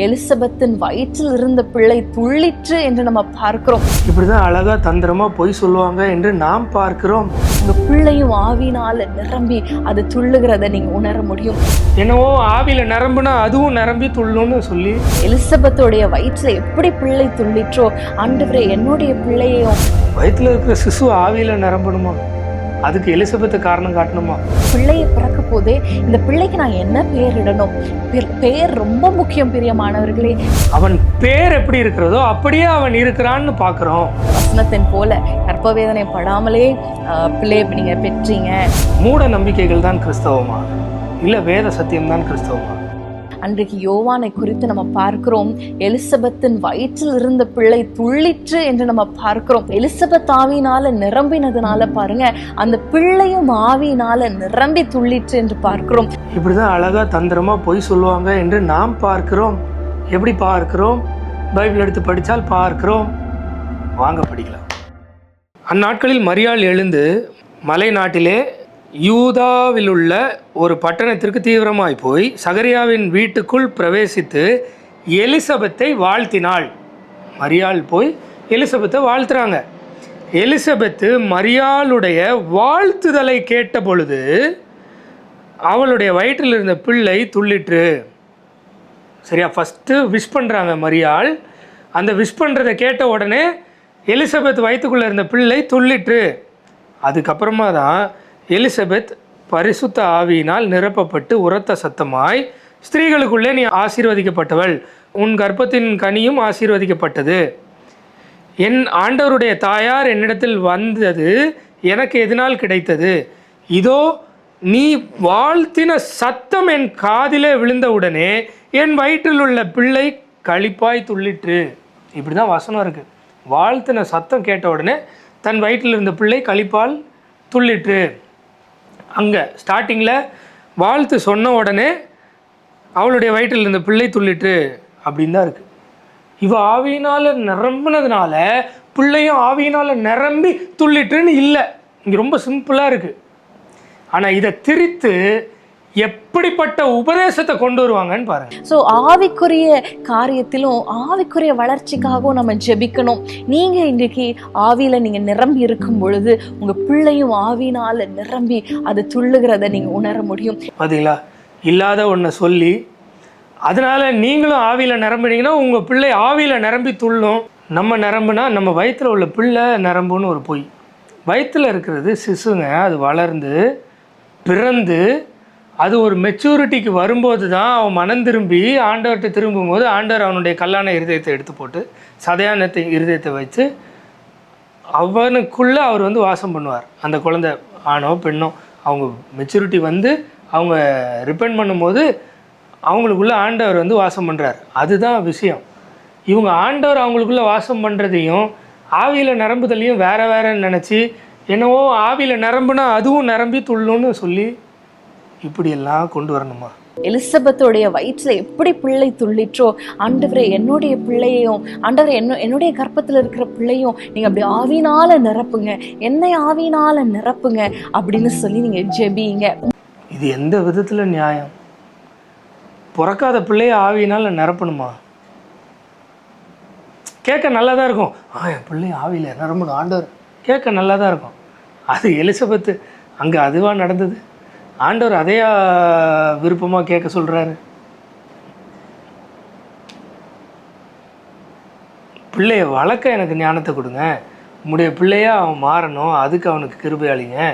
எலிசபெத்தின் வயிற்றில் இருந்த பிள்ளை துள்ளிற்று என்று நம்ம பார்க்கிறோம். இப்படிதான் அழகா தந்திரமா பொய் சொல்லுவாங்க என்று நாம் பார்க்கிறோம். உங்க பிள்ளையும் ஆவியினால நிரம்பி அது துள்ளுகிறத நீங்க உணர முடியும். என்னவோ ஆவியில நிரம்புனா அதுவும் நிரம்பி துள்ளுன்னு சொல்லி எலிசபெத்தோடைய வயிற்றுல எப்படி பிள்ளை துள்ளிற்றோ, ஆண்டவரே என்னுடைய பிள்ளையையும். வயிற்றுல இருக்கிற சிசு ஆவியில நிரம்பணுமா? அதுக்கு எலிசபெத்தை காரணம் காட்டணுமா? பிள்ளையை பிறக்க போதே இந்த பிள்ளைக்கு நான் என்ன பெயர் இடணும்? பெயர் ரொம்ப முக்கியம் பிரியமானவர்களே. அவன் பேர் எப்படி இருக்கிறதோ அப்படியே அவன் இருக்கிறான்னு பார்க்கிறோம். வசனத்தின் போல கர்ப்ப வேதனை படாமலே பிள்ளையை நீங்க பெற்றீங்க. மூட நம்பிக்கைகள் தான் கிறிஸ்தவமா, இல்ல வேத சத்தியம் தான் கிறிஸ்தவமா? அன்றைக்கு யோவானை குறித்து நம்ம பார்க்கிறோம், எலிசபெத்தின் வயிற்றில் இருந்த பிள்ளை துள்ளிற்று என்று நம்ம பார்க்கிறோம். எலிசபெத் ஆவியினால நிரம்பினதுனால பாருங்க, அந்த பிள்ளையும் ஆவியினால நிரம்பி துள்ளிற்று என்று பார்க்கிறோம். இப்படிதான் அழகா தந்திரமா பொய் சொல்லுவாங்க என்று நாம் பார்க்கிறோம். எப்படி பார்க்கிறோம்? பைபிள் எடுத்து படித்தால் பார்க்கிறோம். வாங்க படிக்கலாம். அந்நாட்களில் மரியாள் எழுந்து மலை நாட்டிலே யூதாவில் உள்ள ஒரு பட்டணத்திற்கு தீவிரமாய் போய் சகரியாவின் வீட்டுக்குள் பிரவேசித்து எலிசபெத்தை வாழ்த்தினாள். மரியாள் போய் எலிசபெத்தை வாழ்த்துறாங்க. எலிசபெத்து மரியாளுடைய வாழ்த்துதலை கேட்ட பொழுது அவளுடைய வயிற்றில் இருந்த பிள்ளை துள்ளிற்று. சரியா? ஃபஸ்ட்டு விஷ் பண்ணுறாங்க மரியாள். அந்த விஷ் பண்ணுறதை கேட்ட உடனே எலிசபெத் வயிற்றுக்குள்ளே இருந்த பிள்ளை துள்ளிற்று. அதுக்கப்புறமா தான் எலிசபெத் பரிசுத்த ஆவியினால் நிரப்பப்பட்டு உரத்த சத்தமாய், ஸ்திரீகளுக்குள்ளே நீ ஆசீர்வதிக்கப்பட்டவள், உன் கர்ப்பத்தின் கனியும் ஆசீர்வதிக்கப்பட்டது, என் ஆண்டவருடைய தாயார் என்னிடத்தில் வந்தது எனக்கு எதனால் கிடைத்தது, இதோ நீ வாழ்த்தின சத்தம் என் காதிலே விழுந்தவுடனே என் வயிற்றில் உள்ள பிள்ளை களிப்பாய் துள்ளிற்று. இப்படி தான் வசனம் இருக்குது. வாழ்த்தின சத்தம் கேட்ட உடனே தன் வயிற்றில் இருந்த பிள்ளை களிப்பால் துள்ளிற்று. அங்கே ஸ்டார்டிங்கில் வாழ்த்து சொன்ன உடனே அவளுடைய வயிற்றில் இருந்த பிள்ளை துள்ளிற்று அப்படின்னு தான் இருக்குது. இவ ஆவியினால் நிரம்பினதுனால பிள்ளையும் ஆவியினால் நிரம்பி துள்ளிட்டுன்னு இல்லை. இங்கே ரொம்ப சிம்பிளாக இருக்குது. ஆனால் இதை திரித்து எப்படிப்பட்ட உபதேசத்தை கொண்டு வருவாங்கன்னு பாருங்க. ஸோ ஆவிக்குரிய காரியத்திலும் ஆவிக்குரிய வளர்ச்சிக்காகவும் நம்ம ஜெபிக்கணும். நீங்க இன்றைக்கு ஆவியில நீங்க நிரம்பி இருக்கும் பொழுது உங்க பிள்ளையும் ஆவியினால நிரம்பி அது துள்ளுகிறத நீங்க உணர முடியும். பார்த்தீங்களா? இல்லாத ஒன்றை சொல்லி அதனால நீங்களும் ஆவியில நிரம்பினீங்கன்னா உங்க பிள்ளை ஆவியில நிரம்பி துள்ளும். நம்ம நிரம்புனா நம்ம வயிற்றுல உள்ள பிள்ளை நிரம்புன்னு ஒரு பொய். வயிற்றுல இருக்கிறது சிசுங்க. அது வளர்ந்து பிறந்து அது ஒரு மெச்சூரிட்டிக்கு வரும்போது தான் அவன் மனம் திரும்பி ஆண்டவர்கிட்ட திரும்பும்போது ஆண்டவர் அவனுடைய கல்லான இருதயத்தை எடுத்து போட்டு சதையான இருதயத்தை வச்சு அவனுக்குள்ளே அவர் வந்து வாசம் பண்ணுவார். அந்த குழந்தை ஆணோ பெண்ணோ அவங்க மெச்சூரிட்டி வந்து அவங்க ரிப்பெண்ட் பண்ணும்போது அவங்களுக்குள்ளே ஆண்டவர் வந்து வாசம் பண்ணுறார். அதுதான் விஷயம். இவங்க ஆண்டவர் அவங்களுக்குள்ளே வாசம் பண்ணுறதையும் ஆவியில் நிரம்புதலையும் வேறு வேறன்னு நினச்சி என்னவோ ஆவியில் நிரம்புனா அதுவும் நிரம்பி துள்ளுன்னு சொல்லி இப்படியெல்லாம் கொண்டு வரணுமா? எலிசபெத்தோடைய வயிற்றுல எப்படி பிள்ளை துள்ளிற்றோ, ஆண்டவரே என்னுடைய பிள்ளையையும், ஆண்டவரே என்னுடைய கர்ப்பத்தில் இருக்கிற பிள்ளையும் நீங்க அப்படி ஆவியினால நிரப்புங்க, என்னை ஆவியினால நிரப்புங்க அப்படின்னு சொல்லி நீங்க ஜெபிங்க. இது எந்த விதத்துல நியாயம்? பிறக்காத பிள்ளைய ஆவியினால நிரப்பணுமா? கேட்க நல்லா தான் இருக்கும். என் பிள்ளை ஆவியில நிரம்பணும் ஆண்டவர், கேட்க நல்லா தான் இருக்கும். அது எலிசபெத்து அங்கே அதுவாக நடந்தது. ஆண்டவர் அதையா விருப்பமாக கேட்க சொல்கிறாரு? பிள்ளைய வளர்க்க எனக்கு ஞானத்தை கொடுங்க, உங்களுடைய பிள்ளையா அவன் மாறணும், அதுக்கு அவனுக்கு கிருபையாளிங்க,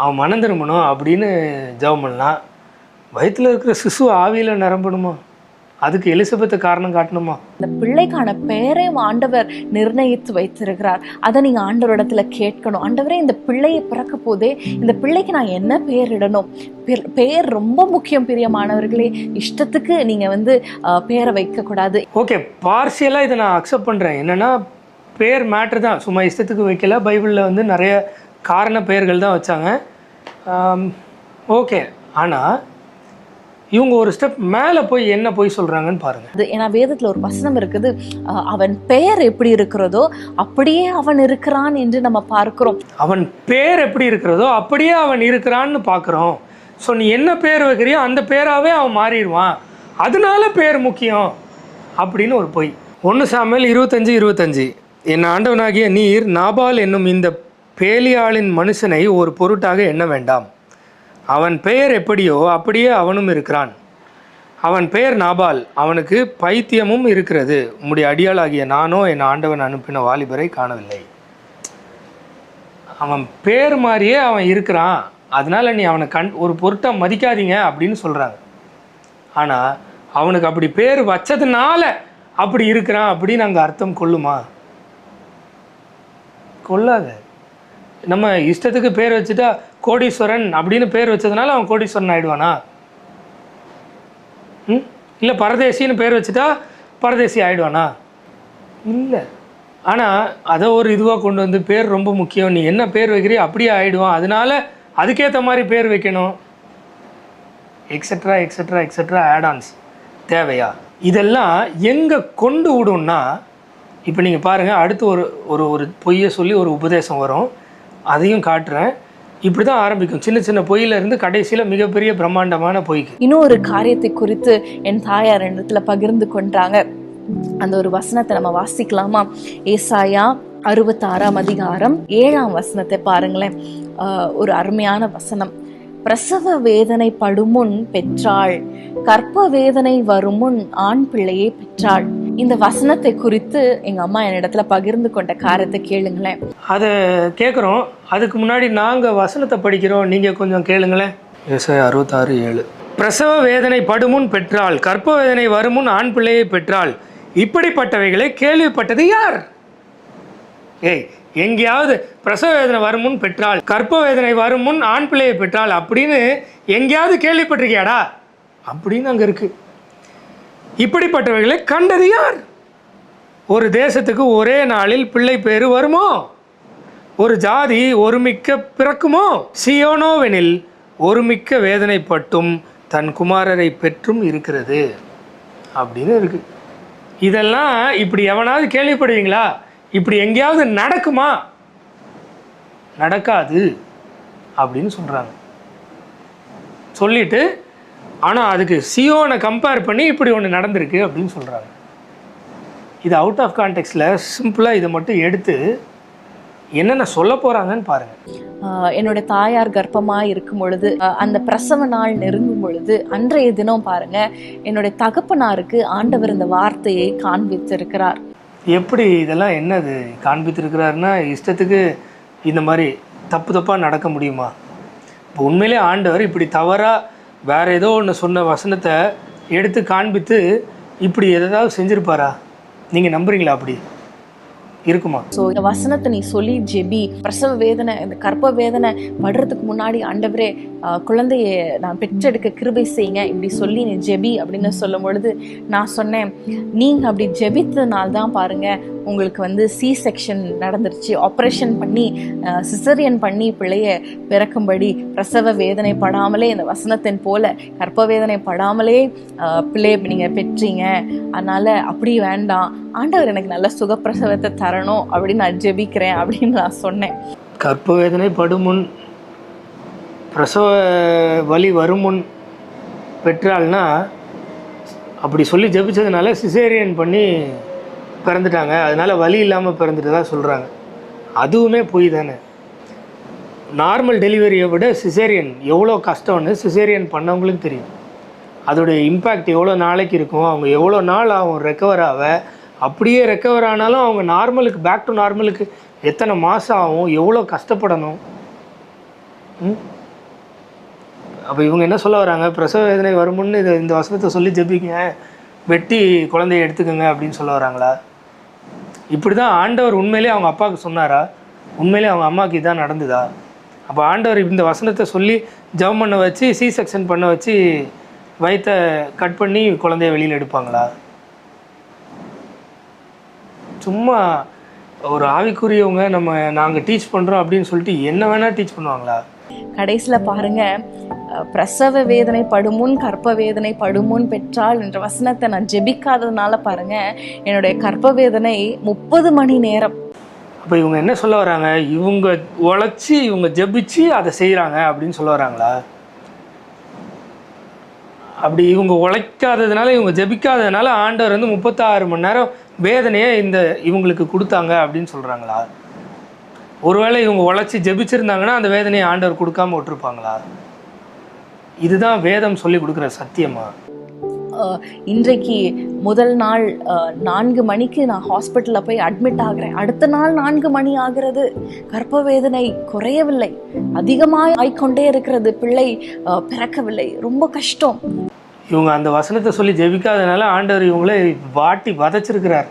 அவன் மனம் திரும்பணும் அப்படின்னு ஜெபம் பண்ணலாம். வயிற்றில் இருக்கிற சிசு ஆவியில் நிரம்பணுமா? அதுக்கு எலிசபெத்தை காரணம் காட்டணுமா? இந்த பிள்ளைக்கான பெயரையும் ஆண்டவர் நிர்ணயித்து வைத்திருக்கிறார். அதை நீங்க ஆண்டவரிடத்துல கேட்கணும். ஆண்டவரே இந்த பிள்ளையை பிறக்க போதே இந்த பிள்ளைக்கு நான் என்ன பெயர் இடணும்? பெயர் ரொம்ப முக்கியம் பிரியமானவர்களே. இஷ்டத்துக்கு நீங்க வந்து பெயரை வைக்க கூடாது. ஓகே, பார்சியலா இதை நான் அக்செப்ட் பண்றேன். என்னன்னா பேர் மேட்ரு தான், சும்மா இஷ்டத்துக்கு வைக்கல. பைபிளில் வந்து நிறைய காரண பெயர்கள் தான் வச்சாங்க. ஓகே, ஆனால் இவங்க ஒரு ஸ்டெப் மேலே போய் என்ன போய் சொல்கிறாங்கன்னு பாருங்கள். ஏன்னா வேதத்தில் ஒரு வசனம் இருக்குது, அவன் பெயர் எப்படி இருக்கிறதோ அப்படியே அவன் இருக்கிறான் என்று நம்ம பார்க்கிறோம். அவன் பேர் எப்படி இருக்கிறதோ அப்படியே அவன் இருக்கிறான்னு பார்க்குறோம். ஸோ நீ என்ன பேர் வைக்கிறியோ அந்த பேராகவே அவன் மாறிடுவான். அதனால பேர் முக்கியம் அப்படின்னு ஒரு பொய். 1 சாமுவேல் 25:25 என் ஆண்டவனாகிய நீர் நாபால் என்னும் இந்த பேலியாளின் மனுஷனை ஒரு பொருட்டாக எண்ண வேண்டாம். அவன் பெயர் எப்படியோ அப்படியே அவனும் இருக்கிறான். அவன் பெயர் நாபால், அவனுக்கு பைத்தியமும் இருக்கிறது. உம்முடைய அடியாளாகிய நானோ என் ஆண்டவன் அனுப்பின வாலிபரை காணவில்லை. அவன் பேர் மாதிரியே அவன் இருக்கிறான், அதனால் நீ அவனை ஒரு பொருட்டாக மதிக்காதீங்க அப்படின்னு சொல்கிறாங்க. ஆனால் அவனுக்கு அப்படி பேர் வச்சதுனால அப்படி இருக்கிறான் அப்படின்னு அங்கே அர்த்தம் கொள்ளுமா? கொள்ளாது. நம்ம இஷ்டத்துக்கு பேர் வச்சுட்டா கோடீஸ்வரன் அப்படின்னு பேர் வச்சதுனால அவன் கோடீஸ்வரன் ஆகிடுவானா? இல்லை பரதேசின்னு பேர் வச்சுட்டா பரதேசி ஆகிடுவானா? இல்லை. ஆனால் அதை ஒரு இதுவாக கொண்டு வந்து பேர் ரொம்ப முக்கியம், நீ என்ன பேர் வைக்கிறியோ அப்படியே ஆகிடுவான், அதனால அதுக்கேற்ற மாதிரி பேர் வைக்கணும், எக்ஸட்ரா எக்ஸட்ரா எக்ஸட்ரா ஆடான்ஸ் தேவையா? இதெல்லாம் எங்கே கொண்டு விடும்னா, இப்போ நீங்கள் பாருங்கள், அடுத்து ஒரு ஒரு ஒரு பொய்யை சொல்லி ஒரு உபதேசம் வரும், அதையும் காட்டுறேன். இப்படி தான் ஆரம்பிக்கும், சின்ன சின்ன பொய்யிலிருந்து கடைசியில் மிகப்பெரிய பிரம்மாண்டமான பொய்க்கு. இன்னும் ஒரு காரியத்தை குறித்து என் தாயார் இடத்துல பகிர்ந்து கொண்டாங்க. அந்த ஒரு வசனத்தை நம்ம வாசிக்கலாமா? ஏசாயா 66:7 பாருங்களேன். ஒரு அருமையான வசனம். பிரசவ வேதனை படுமுன் பெற்றாள், கற்ப வேதனை வருமுன் ஆண் பிள்ளையை பெற்றாள். இந்த வசனத்தை குறித்து எங்க அம்மா என்னிடத்துல பகிர்ந்து கொண்ட காரியத்தை கேளுங்களேன். அதை கேட்குறோம், அதுக்கு முன்னாடி நாங்கள் வசனத்தை படிக்கிறோம், நீங்கள் கொஞ்சம் கேளுங்களேன். ஏசாயா 66:7 பிரசவ வேதனை படுமுன் பெற்றாள், கற்ப வேதனை வருமுன் ஆண் பிள்ளையை பெற்றாள், இப்படிப்பட்டவைகளை கேள்விப்பட்டது யார்? ஏய், எங்கேயாவது பிரசவ வேதனை வருமுன் பெற்றாள், கற்ப வேதனை வருமுன் ஆண் பிள்ளையை பெற்றாள் அப்படின்னு எங்கேயாவது கேள்விப்பட்டிருக்கியாடா அப்படின்னு அங்கே இருக்கு. இப்படிப்பட்டவைகளை கண்டது யார்? ஒரு தேசத்துக்கு ஒரே நாளில் பிள்ளை பேரு வருமோ? ஒரு ஜாதி ஒருமிக்க பிறக்குமோ? சியோனோவெனில் ஒருமிக்க வேதனைப்பட்டும் தன் குமாரரை பெற்றும் இருக்கிறது அப்படின்னு இருக்கு. இதெல்லாம் இப்படி எவனாவது கேள்விப்படுவீங்களா? இப்படி எங்கேயாவது நடக்குமா? நடக்காது அப்படின்னு சொல்கிறாங்க. சொல்லிட்டு ஆனால் அதுக்கு சியோனை கம்பேர் பண்ணி இப்படி ஒன்று நடந்திருக்கு அப்படின்னு சொல்கிறாங்க. இது அவுட் ஆஃப் கான்டெக்ஸ்டில் சிம்பிளாக இதை மட்டும் எடுத்து என்னென்ன சொல்ல போகிறாங்கன்னு பாருங்கள். என்னோட தாயார் கர்ப்பமாக இருக்கும் பொழுது, அந்த பிரசவ நாள் நெருங்கும் பொழுது, அன்றைய தினம் பாருங்க, என்னுடைய தகப்பனாருக்கு ஆண்டவர் இந்த வார்த்தையை காண்பித்திருக்கிறார். எப்படி இதெல்லாம் என்னது காண்பித்திருக்கிறாருன்னா, இஷ்டத்துக்கு இந்த மாதிரி தப்பாக நடக்க முடியுமா? இப்போ உண்மையிலே ஆண்டவர் இப்படி தவறாக வேறு ஏதோ ஒன்று சொன்ன வசனத்தை எடுத்து காண்பித்து இப்படி எதாவது செஞ்சுருப்பாரா? நீங்கள் நம்புறீங்களா? அப்படி இருக்குமா? ஸோ இந்த வசனத்தை நீ சொல்லி ஜெபி, பிரசவ வேதனை, இந்த கற்ப வேதனை படுறதுக்கு முன்னாடி ஆண்டவரே குழந்தைய நான் பெற்றெடுக்க கிருபை செய்யுங்க இப்படி சொல்லி நீ ஜெபி அப்படின்னு சொல்லும் பொழுது நான் சொன்னேன், நீங்கள் அப்படி ஜெபித்ததுனால்தான் பாருங்க உங்களுக்கு வந்து சி செக்ஷன் நடந்துருச்சு, ஆப்ரேஷன் பண்ணி சிசரியன் பண்ணி பிள்ளைய பிறக்கும்படி பிரசவ வேதனை படாமலே, இந்த வசனத்தின் போல கற்ப வேதனை படாமலே பிள்ளைய நீங்கள் பெற்றீங்க, அதனால் அப்படி வேண்டாம், ஆண்டவர் எனக்கு நல்ல சுகப்பிரசவத்தை தரணும் அப்படின்னு நான் ஜெபிக்கிறேன் அப்படின்னு நான் சொன்னேன். கற்ப வேதனை படுமுன் பிரசவ வலி வருமுன் பெற்றாள்னா அப்படி சொல்லி ஜெபிச்சதுனால சிசேரியன் பண்ணி பிறந்துட்டாங்க, அதனால் வலி இல்லாமல் பிறந்துட்டு தான் சொல்கிறாங்க. அதுவுமே பொய் தானே. நார்மல் டெலிவரியை விட சிசேரியன் எவ்வளோ கஷ்டம்னு சிசேரியன் பண்ணவங்களுக்கு தெரியும். அதோடைய இம்பேக்ட் எவ்வளோ நாளைக்கு இருக்கும், அவங்க எவ்வளோ நாள் ஆகும் ரெக்கவர் ஆக, அப்படியே ரெக்கவர் ஆனாலும் அவங்க நார்மலுக்கு பேக் டு நார்மலுக்கு எத்தனை மாதம் ஆகும், எவ்வளோ கஷ்டப்படணும். அப்போ இவங்க என்ன சொல்ல வராங்க? பிரசவ வேதனை வருமுன்னு இந்த வசனத்தை சொல்லி ஜெபிங்க, வெட்டி குழந்தைய எடுத்துக்கோங்க அப்படின்னு சொல்ல வராங்களா? இப்படி தான் ஆண்டவர் உண்மையிலே அவங்க அப்பாவுக்கு சொன்னாரா? உண்மையிலே அவங்க அம்மாவுக்கு இதான் நடந்துதா? அப்போ ஆண்டவர் இந்த வசனத்தை சொல்லி ஜெபம் பண்ண வச்சு சி செக்ஷன் பண்ண வச்சு வயிற்றை கட் பண்ணி குழந்தைய வெளியில் எடுப்பாங்களா? சும்மா ஒரு ஆவிக்குரியவங்க நாங்கள் டீச் பண்ணுறோம் அப்படின்னு சொல்லிட்டு என்ன வேணால் டீச் பண்ணுவாங்களா? கடைசியில் பாருங்க, பிரசவ வேதனை படுமுன் கற்ப வேதனை படுமுன் பெற்றால் என்ற வசனத்தை நான் ஜெபிக்காததுனால பாருங்க என்னுடைய கற்ப வேதனை 30 மணி நேரம். அப்போ இவங்க என்ன சொல்ல வராங்க? இவங்க உழைச்சி இவங்க ஜெபிச்சு அதை செய்கிறாங்க அப்படின்னு சொல்ல வராங்களா? அப்படி இவங்க உழைக்காததுனால, இவங்க ஜெபிக்காததுனால ஆண்டவர் வந்து 36 மணி நேரம் வேதனையை இவங்களுக்கு கொடுத்தாங்க அப்படின்னு சொல்கிறாங்களா? ஒருவேளை இவங்க உழைச்சி ஜெபிச்சிருந்தாங்கன்னா அந்த வேதனையை ஆண்டவர் கொடுக்காம விட்டுருப்பாங்களா? இதுதான் வேதம் சொல்லி கொடுக்குற சத்தியமா? இன்றைக்கு முதல் நாள் 4 மணிக்கு நான் ஹாஸ்பிட்டலில் போய் அட்மிட் ஆகிறேன். அடுத்த நாள் 4 மணி ஆகிறது. கர்ப்ப வேதனை குறையவில்லை, அதிகமாக ஆய்கொண்டே இருக்கிறது. பிள்ளை பிறக்கவில்லை. ரொம்ப கஷ்டம். இவங்க அந்த வசனத்தை சொல்லி ஜெபிக்காதனால ஆண்டவர் இவங்களே வாட்டி வதைச்சிருக்கிறார்.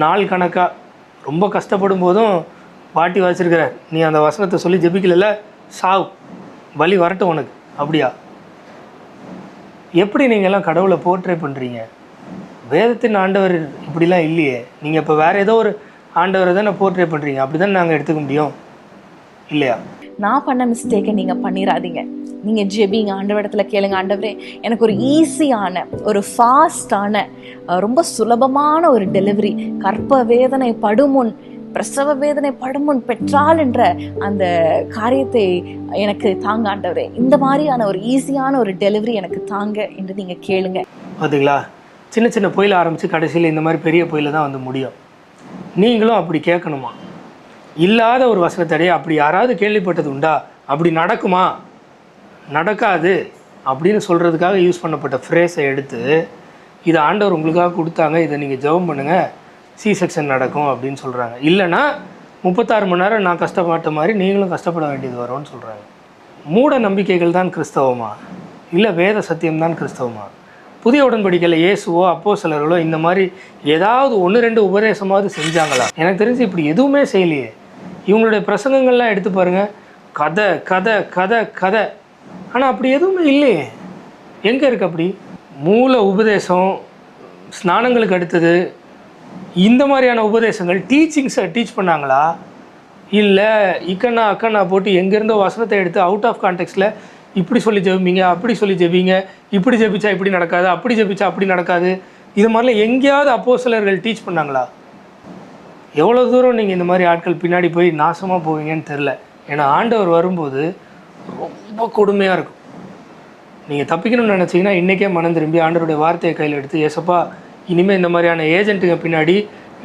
நாள் கணக்காக ரொம்ப கஷ்டப்படும் போதும் வாட்டி வதைச்சிருக்கிறார். நீ அந்த வசனத்தை சொல்லி ஜெபிக்கல, சாவு, வலி வரட்டும் உனக்கு. அப்படியா? எப்படி நீங்கள்லாம் கடவுளை போர்ட்ரே பண்ணுறீங்க? வேதத்தின் ஆண்டவர் இப்படிலாம் இல்லையே. நீங்கள் இப்போ வேறு ஏதோ ஒரு ஆண்டவரை தானே போர்ட்ரே பண்ணுறீங்க. அப்படி தானே நாங்கள் எடுத்துக்க முடியும், இல்லையா? நான் பண்ண மிஸ்டேக்கை நீங்கள் பண்ணிடாதீங்க. நீங்கள் ஜெபிங்க, ஆண்டவரிடத்துல கேளுங்க, ஆண்டவரே எனக்கு ஒரு ஈஸியான, ஒரு ஃபாஸ்டான, ரொம்ப சுலபமான ஒரு டெலிவரி, கர்ப்ப வேதனை படுமுன், பிரசவ வேதனை படுமுன் பெற்றால் என்ற அந்த காரியத்தை எனக்கு தாங்க ஆண்டவரே. இந்த மாதிரியான ஒரு ஈஸியான ஒரு டெலிவரி எனக்கு தாங்க என்று நீங்கள் கேளுங்க. பார்த்தீங்களா? சின்ன சின்ன பொயில ஆரம்பித்து கடைசியில் இந்த மாதிரி பெரிய பொயில தான் வந்து முடியும். நீங்களும் அப்படி கேட்கணுமா? இல்லாத ஒரு வசனத்தடையே அப்படி யாராவது கேள்விப்பட்டது உண்டா? அப்படி நடக்குமா? நடக்காது அப்படின்னு சொல்கிறதுக்காக யூஸ் பண்ணப்பட்ட ஃப்ரேஸை எடுத்து, இதை ஆண்டவர் உங்களுக்காக கொடுத்தாங்க, இதை நீங்கள் ஜெபம் பண்ணுங்கள், சி செக்ஷன் நடக்கும் அப்படின்னு சொல்கிறாங்க. இல்லைனா 36 மணி நேரம் நான் கஷ்டப்பட்ட மாதிரி நீங்களும் கஷ்டப்பட வேண்டியது வரும்னு சொல்கிறாங்க. மூட நம்பிக்கைகள் தான் கிறிஸ்தவமா? இல்லை வேத சத்தியம்தான் கிறிஸ்தவமா? புதிய உடன்படிக்கையில் இயேசுவோ அப்போஸ்தலர்களோ இந்த மாதிரி ஏதாவது 1-2 உபதேசமாவது செஞ்சாங்களா? எனக்கு தெரிஞ்சு இப்படி எதுவுமே செய்யலையே. இவங்களுடைய பிரசங்கங்கள்லாம் எடுத்து பாருங்கள், கதை கதை கதை கதை. ஆனால் அப்படி எதுவுமே இல்லையே. எங்கே இருக்குது அப்படி? மூல உபதேசம், ஸ்நானங்களுக்கு அடுத்தது இந்த மாதிரியான உபதேசங்கள், டீச்சிங்ஸை டீச் பண்ணாங்களா? இல்லை இக்கண்ணா அக்கண்ணா போட்டு எங்கேருந்தோ வசனத்தை எடுத்து அவுட் ஆஃப் கான்டெக்ஸ்டில் இப்படி சொல்லி ஜெபிங்க, அப்படி சொல்லி ஜெபிங்க, இப்படி ஜெபிச்சா இப்படி நடக்காது, அப்படி ஜெபிச்சா அப்படி நடக்காது, இது மாதிரிலாம் எங்கேயாவது அப்போஸ்தலர்கள் டீச் பண்ணாங்களா? எவ்வளோ தூரம் நீங்கள் இந்த மாதிரி ஆட்கள் பின்னாடி போய் நாசமாக போவீங்கன்னு தெரில. ஏன்னா ஆண்டவர் வரும்போது ரொம்ப கொடுமையாக இருக்கும். நீங்கள் தப்பிக்கணும்னு நினச்சிங்கன்னா இன்றைக்கே மனம் திரும்பி ஆண்டவருடைய வார்த்தையை கையில் எடுத்து, ஏசப்பா இனிமேல் இந்த மாதிரியான ஏஜென்ட்டுங்க பின்னாடி,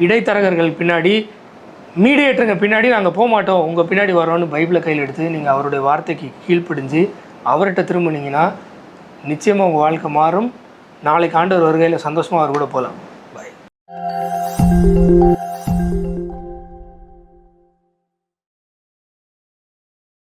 இடைத்தரகர்கள் பின்னாடி, மீடியேட்டருங்க பின்னாடி நாங்கள் போக மாட்டோம், உங்கள் பின்னாடி வரோன்னு பைபிளை கையில் எடுத்து நீங்கள் அவருடைய வார்த்தைக்கு கீழ்ப்படிஞ்சு அவர்கிட்ட திரும்பினீங்கன்னா நிச்சயமாக உங்கள் வாழ்க்கை மாறும். நாளைக்கு ஆண்டவர் வருகையில் சந்தோஷமாக அவர் கூட போகலாம்.